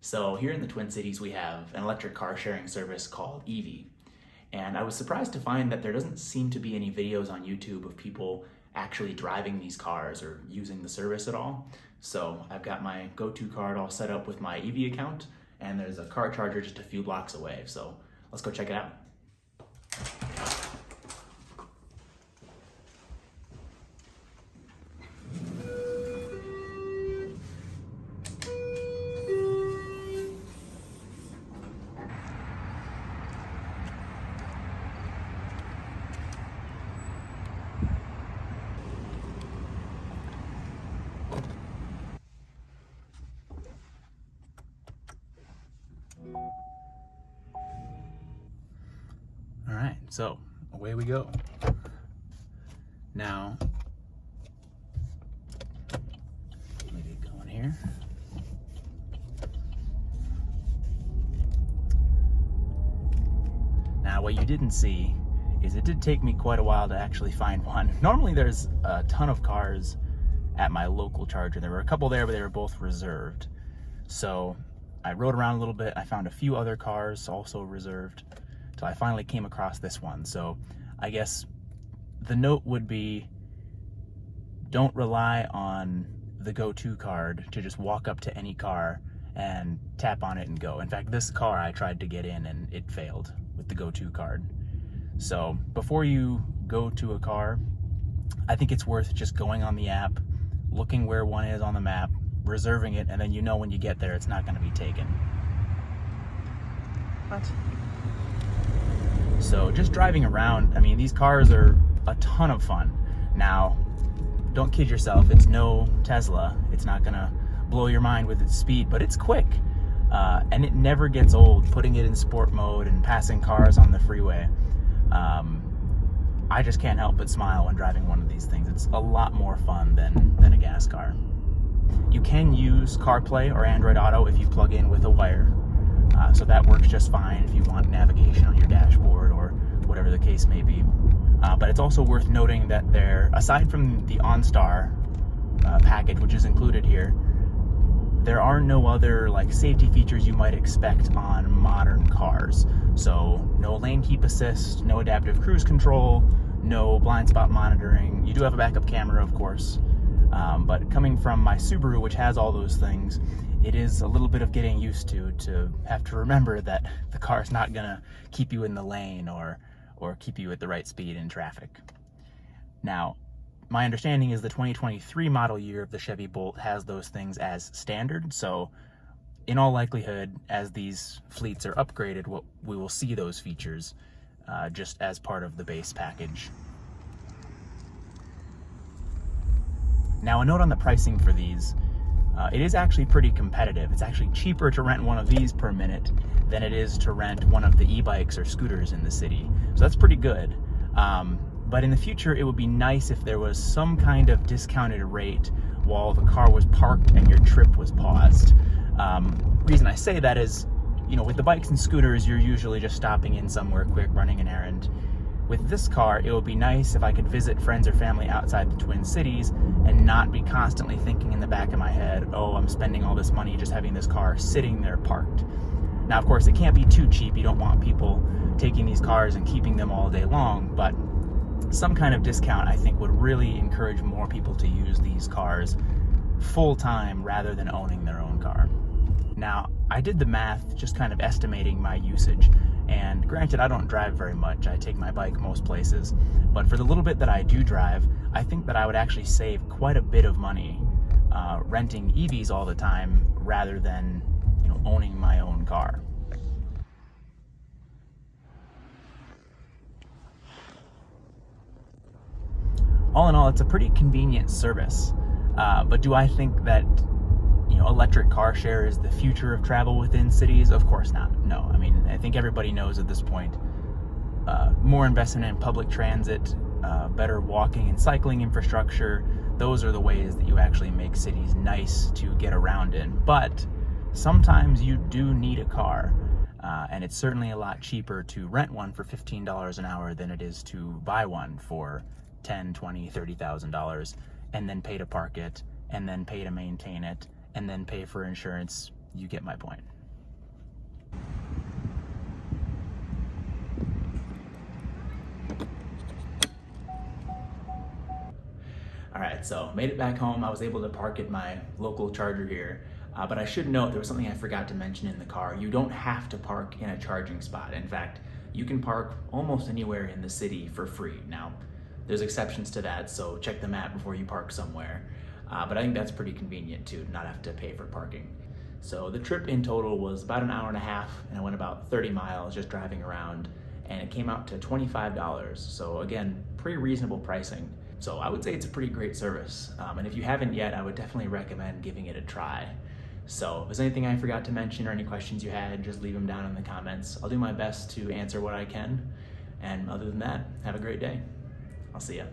So here in the Twin Cities, we have an electric car sharing service called Evie. And I was surprised to find that there doesn't seem to be any videos on YouTube of people actually driving these cars or using the service at all. So I've got my go-to card all set up with my Evie account, and there's a car charger just a few blocks away. So let's go check it out. All right, so away we go. Now, let me get going here. Now, what you didn't see is it did take me quite a while to actually find one. Normally there's a ton of cars at my local charger. There were a couple there, but they were both reserved. So I rode around a little bit. I found a few other cars also reserved, till I finally came across this one. So I guess the note would be, don't rely on the go-to card to just walk up to any car and tap on it and go. In fact, this car I tried to get in and it failed with the go-to card. So before you go to a car, I think it's worth just going on the app, looking where one is on the map, reserving it, and then you know when you get there it's not going to be taken. What? So just driving around, I mean, these cars are a ton of fun. Now, don't kid yourself, it's no Tesla. It's not gonna blow your mind with its speed, but it's quick. And it never gets old, putting it in sport mode and passing cars on the freeway. I just can't help but smile when driving one of these things. It's a lot more fun than a gas car. You can use CarPlay or Android Auto if you plug in with a wire. So that works just fine if you want navigation on your dashboard or whatever the case may be. But it's also worth noting that there, aside from the OnStar package, which is included here, there are no other like safety features you might expect on modern cars. So no lane keep assist, no adaptive cruise control, no blind spot monitoring. You do have a backup camera, of course. But coming from my Subaru, which has all those things, it is a little bit of getting used to have to remember that the car is not gonna keep you in the lane or keep you at the right speed in traffic. Now, my understanding is the 2023 model year of the Chevy Bolt has those things as standard. So in all likelihood, as these fleets are upgraded, we will see those features just as part of the base package. Now, a note on the pricing for these. It is actually pretty competitive. It's actually cheaper to rent one of these per minute than it is to rent one of the e-bikes or scooters in the city. So that's pretty good. But in the future, it would be nice if there was some kind of discounted rate while the car was parked and your trip was paused. Reason I say that is, with the bikes and scooters, you're usually just stopping in somewhere quick, running an errand. With this car, it would be nice if I could visit friends or family outside the Twin Cities and not be constantly thinking in the back of my head, oh, I'm spending all this money just having this car sitting there parked. Now, of course, it can't be too cheap. You don't want people taking these cars and keeping them all day long, but some kind of discount, I think, would really encourage more people to use these cars full-time rather than owning their own car. Now, I did the math, just kind of estimating my usage. And granted, I don't drive very much. I take my bike most places. But for the little bit that I do drive, I think that I would actually save quite a bit of money renting EVs all the time rather than owning my own car. All in all, it's a pretty convenient service. But do I think that electric car share is the future of travel within cities? Of course not. No, I mean, I think everybody knows at this point, more investment in public transit, better walking and cycling infrastructure, those are the ways that you actually make cities nice to get around in. But sometimes you do need a car, and it's certainly a lot cheaper to rent one for $15 an hour than it is to buy one for $10,000, $20,000, $30,000 and then pay to park it, and then pay to maintain it, and then pay for insurance. You get my point. All right, so made it back home. I was able to park at my local charger here, but I should note there was something I forgot to mention in the car. You don't have to park in a charging spot. In fact, you can park almost anywhere in the city for free. Now, there's exceptions to that, so check the map before you park somewhere. But I think that's pretty convenient too, to not have to pay for parking. So the trip in total was about an hour and a half, and I went about 30 miles just driving around, and it came out to $25. So again, pretty reasonable pricing. So I would say it's a pretty great service. And if you haven't yet, I would definitely recommend giving it a try. So if there's anything I forgot to mention or any questions you had, just leave them down in the comments. I'll do my best to answer what I can. And other than that, have a great day. I'll see ya.